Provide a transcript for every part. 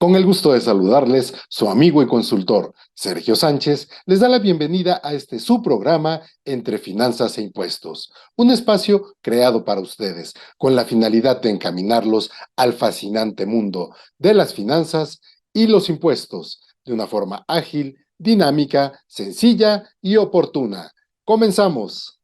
Con el gusto de saludarles, su amigo y consultor Sergio Sánchez les da la bienvenida a este su programa Entre Finanzas e Impuestos, un espacio creado para ustedes con la finalidad de encaminarlos al fascinante mundo de las finanzas y los impuestos de una forma ágil, dinámica, sencilla y oportuna. Comenzamos.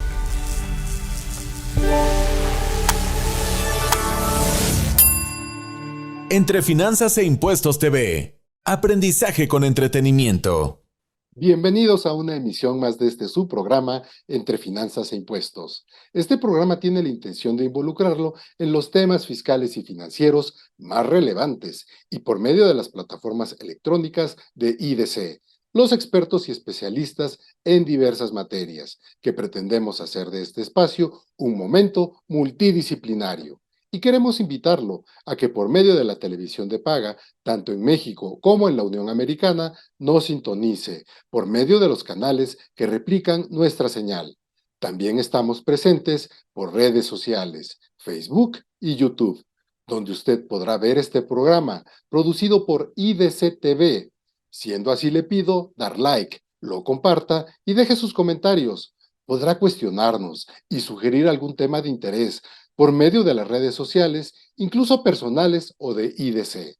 Entre Finanzas e Impuestos TV. Aprendizaje con entretenimiento. Bienvenidos a una emisión más de este su programa Entre Finanzas e Impuestos. Este programa tiene la intención de involucrarlo en los temas fiscales y financieros más relevantes y por medio de las plataformas electrónicas de IDC, los expertos y especialistas en diversas materias, que pretendemos hacer de este espacio un momento multidisciplinario. Y queremos invitarlo a que por medio de la televisión de paga, tanto en México como en la Unión Americana, nos sintonice por medio de los canales que replican nuestra señal. También estamos presentes por redes sociales, Facebook y YouTube, donde usted podrá ver este programa producido por IDC TV. Siendo así, le pido dar like, lo comparta y deje sus comentarios. Podrá cuestionarnos y sugerir algún tema de interés por medio de las redes sociales, incluso personales o de IDC.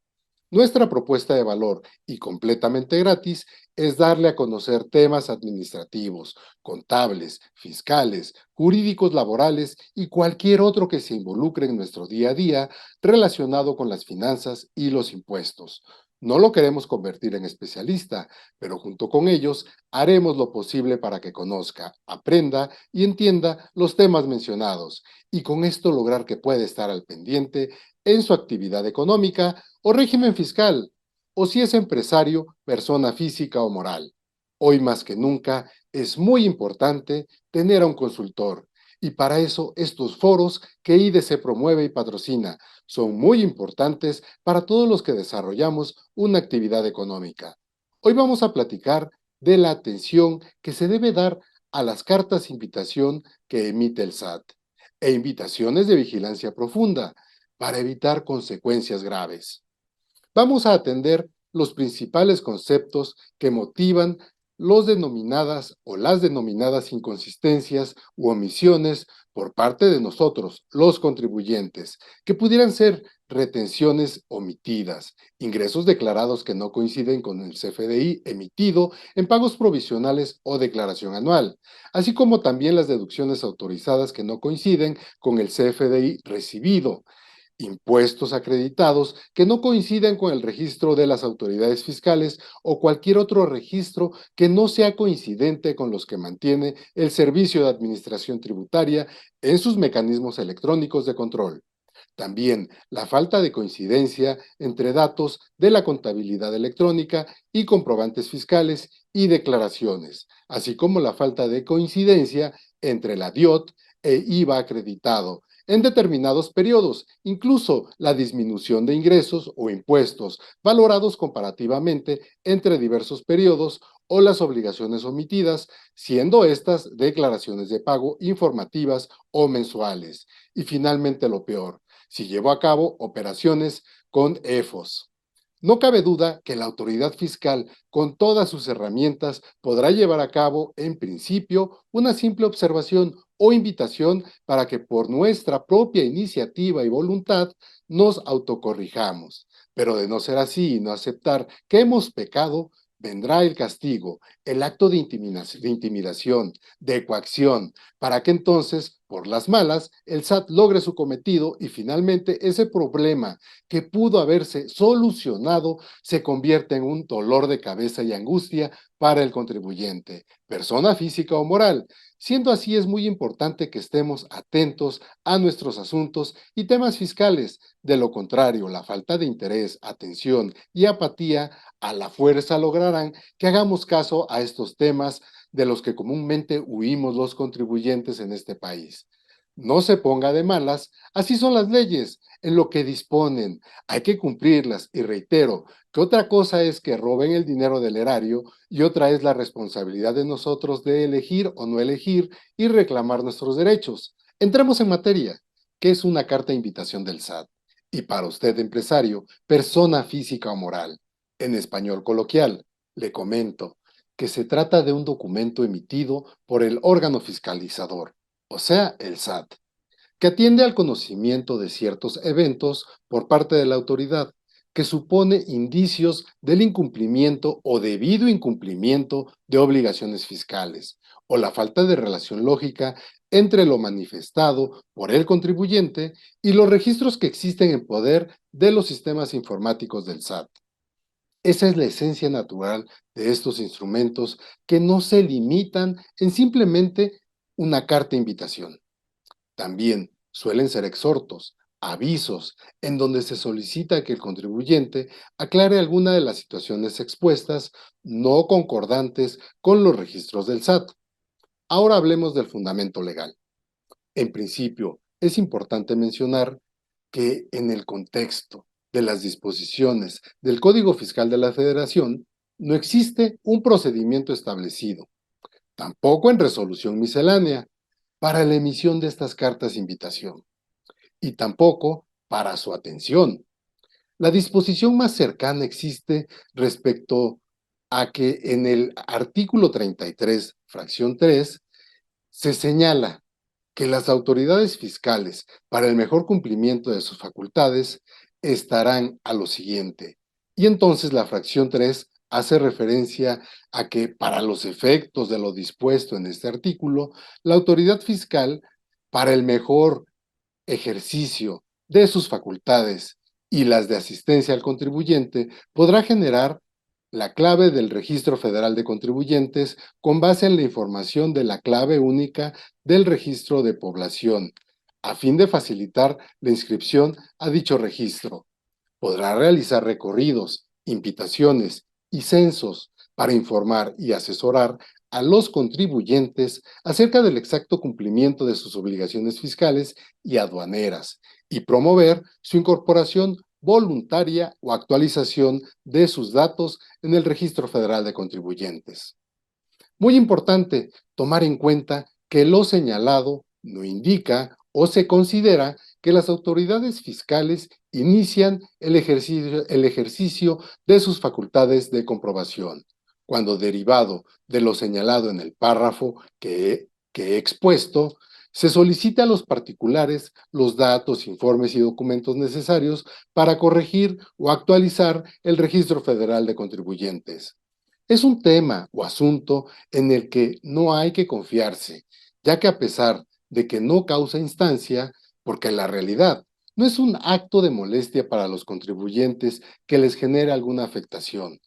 Nuestra propuesta de valor y completamente gratis es darle a conocer temas administrativos, contables, fiscales, jurídicos laborales y cualquier otro que se involucre en nuestro día a día relacionado con las finanzas y los impuestos. No lo queremos convertir en especialista, pero junto con ellos haremos lo posible para que conozca, aprenda y entienda los temas mencionados y con esto lograr que pueda estar al pendiente en su actividad económica o régimen fiscal, o si es empresario, persona física o moral. Hoy más que nunca es muy importante tener a un consultor y para eso estos foros que IDC promueve y patrocina son muy importantes para todos los que desarrollamos una actividad económica. Hoy vamos a platicar de la atención que se debe dar a las cartas invitación que emite el SAT e invitaciones de vigilancia profunda para evitar consecuencias graves. Vamos a atender los principales conceptos que motivan los denominadas o las denominadas inconsistencias u omisiones por parte de nosotros, los contribuyentes, que pudieran ser retenciones omitidas, ingresos declarados que no coinciden con el CFDI emitido en pagos provisionales o declaración anual, así como también las deducciones autorizadas que no coinciden con el CFDI recibido, impuestos acreditados que no coinciden con el registro de las autoridades fiscales o cualquier otro registro que no sea coincidente con los que mantiene el Servicio de Administración Tributaria en sus mecanismos electrónicos de control. También la falta de coincidencia entre datos de la contabilidad electrónica y comprobantes fiscales y declaraciones, así como la falta de coincidencia entre la DIOT e IVA acreditado en determinados periodos, incluso la disminución de ingresos o impuestos valorados comparativamente entre diversos periodos o las obligaciones omitidas, siendo estas declaraciones de pago informativas o mensuales. Y finalmente lo peor, si llevó a cabo operaciones con EFOS. No cabe duda que la autoridad fiscal, con todas sus herramientas, podrá llevar a cabo, en principio, una simple observación o invitación para que por nuestra propia iniciativa y voluntad nos autocorrijamos. Pero de no ser así y no aceptar que hemos pecado, vendrá el castigo, el acto de intimidación, de coacción, para que entonces, por las malas, el SAT logre su cometido y finalmente ese problema que pudo haberse solucionado se convierte en un dolor de cabeza y angustia para el contribuyente, persona física o moral. Siendo así, es muy importante que estemos atentos a nuestros asuntos y temas fiscales. De lo contrario, la falta de interés, atención y apatía a la fuerza lograrán que hagamos caso a estos temas de los que comúnmente huimos los contribuyentes en este país. No se ponga de malas, así son las leyes, en lo que disponen, hay que cumplirlas y reitero que otra cosa es que roben el dinero del erario y otra es la responsabilidad de nosotros de elegir o no elegir y reclamar nuestros derechos. Entremos en materia. ¿Qué es una carta de invitación del SAT? Y para usted, empresario, persona física o moral, en español coloquial, le comento que se trata de un documento emitido por el órgano fiscalizador, o sea, el SAT, que atiende al conocimiento de ciertos eventos por parte de la autoridad, que supone indicios del incumplimiento o debido incumplimiento de obligaciones fiscales, o la falta de relación lógica entre lo manifestado por el contribuyente y los registros que existen en poder de los sistemas informáticos del SAT. Esa es la esencia natural de estos instrumentos que no se limitan en simplemente una carta invitación. También suelen ser exhortos, avisos, en donde se solicita que el contribuyente aclare alguna de las situaciones expuestas no concordantes con los registros del SAT. Ahora hablemos del fundamento legal. En principio, es importante mencionar que en el contexto de las disposiciones del Código Fiscal de la Federación no existe un procedimiento establecido, tampoco en resolución miscelánea, para la emisión de estas cartas de invitación y tampoco para su atención. La disposición más cercana existe respecto a que en el artículo 33, fracción 3, se señala que las autoridades fiscales, para el mejor cumplimiento de sus facultades, estarán a lo siguiente. Y entonces la fracción 3 hace referencia a que para los efectos de lo dispuesto en este artículo, la autoridad fiscal, para el mejor ejercicio de sus facultades y las de asistencia al contribuyente, podrá generar la clave del Registro Federal de Contribuyentes con base en la información de la clave única del Registro de Población, a fin de facilitar la inscripción a dicho registro. Podrá realizar recorridos, invitaciones y censos para informar y asesorar a los contribuyentes acerca del exacto cumplimiento de sus obligaciones fiscales y aduaneras y promover su incorporación voluntaria o actualización de sus datos en el Registro Federal de Contribuyentes. Muy importante tomar en cuenta que lo señalado no indica o se considera que las autoridades fiscales inician el ejercicio de sus facultades de comprobación, cuando derivado de lo señalado en el párrafo que he expuesto, se solicita a los particulares los datos, informes y documentos necesarios para corregir o actualizar el Registro Federal de Contribuyentes. Es un tema o asunto en el que no hay que confiarse, ya que a pesar de que no causa instancia, porque la realidad no es un acto de molestia para los contribuyentes que les genere alguna afectación.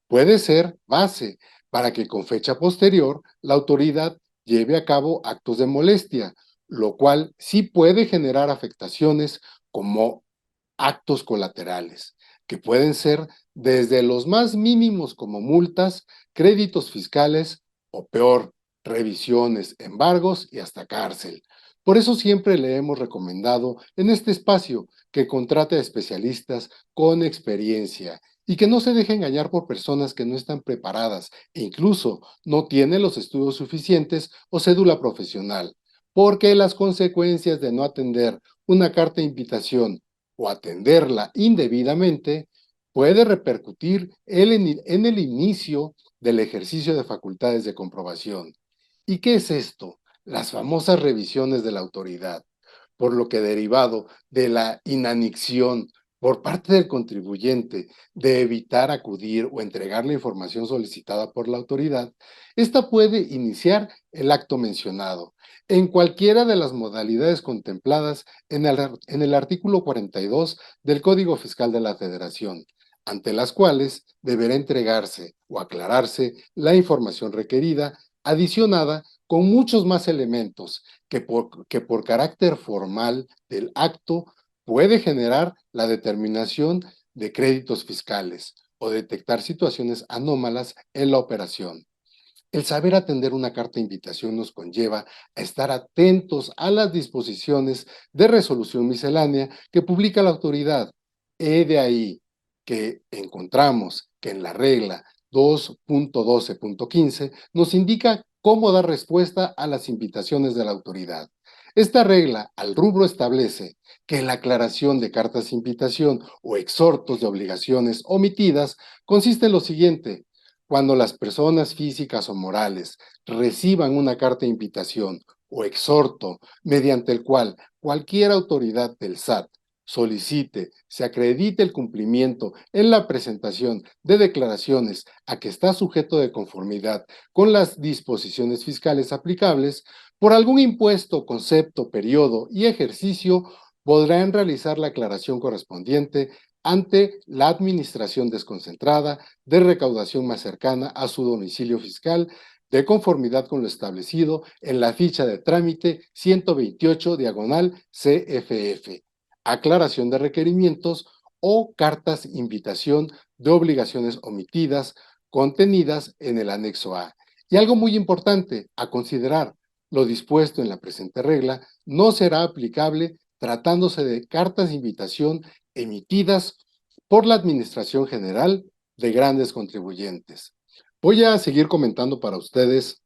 Puede ser base para que con fecha posterior la autoridad lleve a cabo actos de molestia, lo cual sí puede generar afectaciones como actos colaterales, que pueden ser desde los más mínimos como multas, créditos fiscales o peor, revisiones, embargos y hasta cárcel. Por eso siempre le hemos recomendado en este espacio que contrate a especialistas con experiencia y que no se deje engañar por personas que no están preparadas e incluso no tienen los estudios suficientes o cédula profesional, porque las consecuencias de no atender una carta de invitación o atenderla indebidamente puede repercutir en el inicio del ejercicio de facultades de comprobación. ¿Y qué es esto? Las famosas revisiones de la autoridad, por lo que derivado de la inanición por parte del contribuyente de evitar acudir o entregar la información solicitada por la autoridad, esta puede iniciar el acto mencionado en cualquiera de las modalidades contempladas en el artículo 42 del Código Fiscal de la Federación, ante las cuales deberá entregarse o aclararse la información requerida, adicionada con muchos más elementos que por carácter formal del acto puede generar la determinación de créditos fiscales o detectar situaciones anómalas en la operación. El saber atender una carta de invitación nos conlleva a estar atentos a las disposiciones de resolución miscelánea que publica la autoridad. De ahí que encontramos que en la regla 2.12.15 nos indica cómo dar respuesta a las invitaciones de la autoridad. Esta regla al rubro establece que la aclaración de cartas de invitación o exhortos de obligaciones omitidas consiste en lo siguiente: cuando las personas físicas o morales reciban una carta de invitación o exhorto mediante el cual cualquier autoridad del SAT solicite, se acredite el cumplimiento en la presentación de declaraciones a que está sujeto de conformidad con las disposiciones fiscales aplicables, por algún impuesto, concepto, periodo y ejercicio, podrán realizar la aclaración correspondiente ante la administración desconcentrada de recaudación más cercana a su domicilio fiscal, de conformidad con lo establecido en la ficha de trámite 128 diagonal CFF, aclaración de requerimientos o cartas invitación de obligaciones omitidas contenidas en el anexo A. Y algo muy importante a considerar: lo dispuesto en la presente regla no será aplicable tratándose de cartas de invitación emitidas por la Administración General de Grandes Contribuyentes. Voy a seguir comentando para ustedes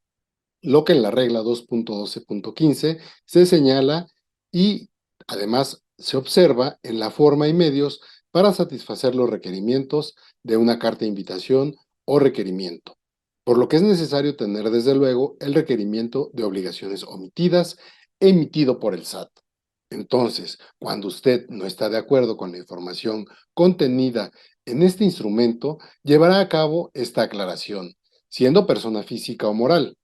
lo que en la regla 2.12.15 se señala y además se observa en la forma y medios para satisfacer los requerimientos de una carta de invitación o requerimiento, por lo que es necesario tener desde luego el requerimiento de obligaciones omitidas emitido por el SAT. Entonces, cuando usted no está de acuerdo con la información contenida en este instrumento, llevará a cabo esta aclaración, siendo persona física o moral.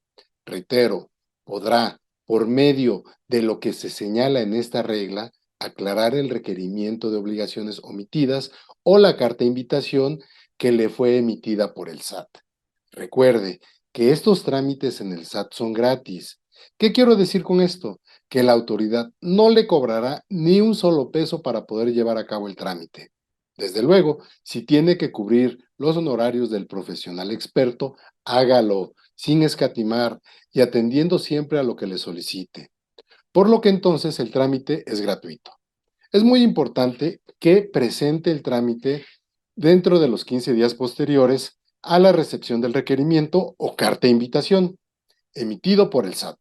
Reitero, podrá, por medio de lo que se señala en esta regla, aclarar el requerimiento de obligaciones omitidas o la carta de invitación que le fue emitida por el SAT. Recuerde que estos trámites en el SAT son gratis. ¿Qué quiero decir con esto? Que la autoridad no le cobrará ni un solo peso para poder llevar a cabo el trámite. Desde luego, si tiene que cubrir los honorarios del profesional experto, hágalo sin escatimar y atendiendo siempre a lo que le solicite, por lo que entonces el trámite es gratuito. Es muy importante que presente el trámite dentro de los 15 días posteriores a la recepción del requerimiento o carta de invitación emitido por el SAT.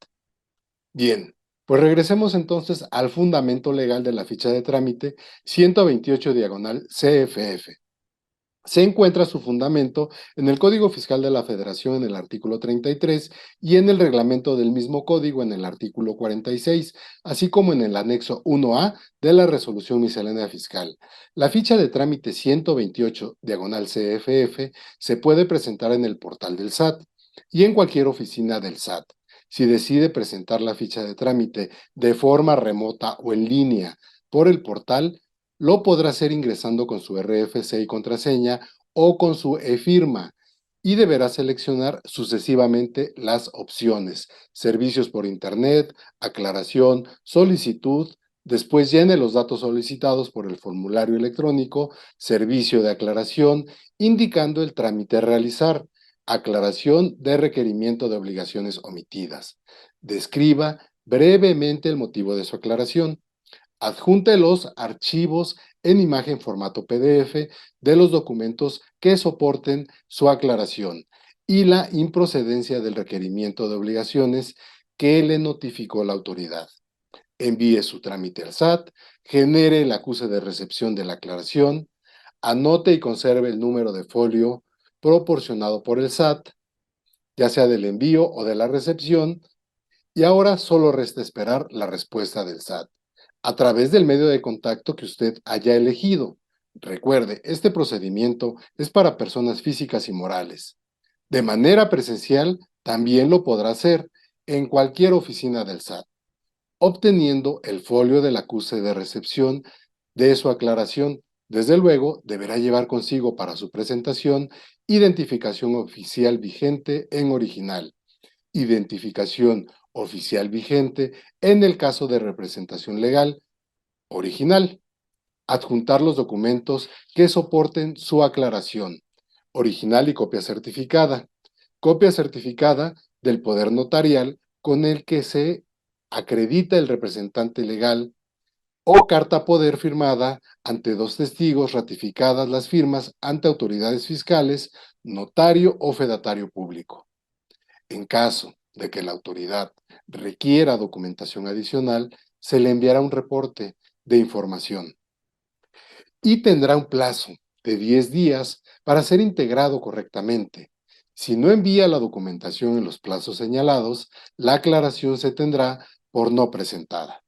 Bien, pues regresemos entonces al fundamento legal de la ficha de trámite 128 diagonal CFF. Se encuentra su fundamento en el Código Fiscal de la Federación en el artículo 33 y en el reglamento del mismo código en el artículo 46, así como en el anexo 1A de la Resolución Miscelánea Fiscal. La ficha de trámite 128 diagonal CFF se puede presentar en el portal del SAT y en cualquier oficina del SAT. Si decide presentar la ficha de trámite de forma remota o en línea por el portal, lo podrá hacer ingresando con su RFC y contraseña o con su e-firma y deberá seleccionar sucesivamente las opciones: servicios por internet, aclaración, solicitud. Después llene los datos solicitados por el formulario electrónico, servicio de aclaración, indicando el trámite a realizar, aclaración de requerimiento de obligaciones omitidas. Describa brevemente el motivo de su aclaración. Adjunte los archivos en imagen formato PDF de los documentos que soporten su aclaración y la improcedencia del requerimiento de obligaciones que le notificó la autoridad. Envíe su trámite al SAT, genere el acuse de recepción de la aclaración, anote y conserve el número de folio proporcionado por el SAT, ya sea del envío o de la recepción, y ahora solo resta esperar la respuesta del SAT a través del medio de contacto que usted haya elegido. Recuerde, este procedimiento es para personas físicas y morales. De manera presencial, también lo podrá hacer en cualquier oficina del SAT, obteniendo el folio del acuse de recepción de su aclaración. Desde luego, deberá llevar consigo para su presentación identificación oficial vigente en original, identificación oficial vigente en el caso de representación legal original, adjuntar los documentos que soporten su aclaración, original y copia certificada del poder notarial con el que se acredita el representante legal o carta poder firmada ante dos testigos, ratificadas las firmas ante autoridades fiscales, notario o fedatario público. En caso de que la autoridad requiera documentación adicional, se le enviará un reporte de información y tendrá un plazo de 10 días para ser integrado correctamente. Si no envía la documentación en los plazos señalados, la aclaración se tendrá por no presentada.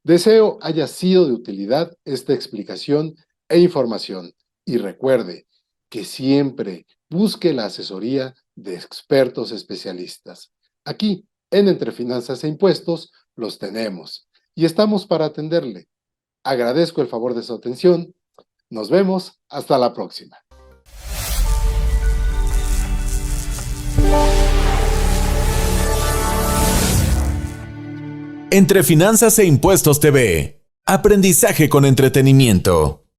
Deseo haya sido de utilidad esta explicación e información y recuerde que siempre busque la asesoría de expertos especialistas. Aquí, en Entre Finanzas e Impuestos, los tenemos y estamos para atenderle. Agradezco el favor de su atención. Nos vemos. Hasta la próxima. Entre Finanzas e Impuestos TV. Aprendizaje con entretenimiento.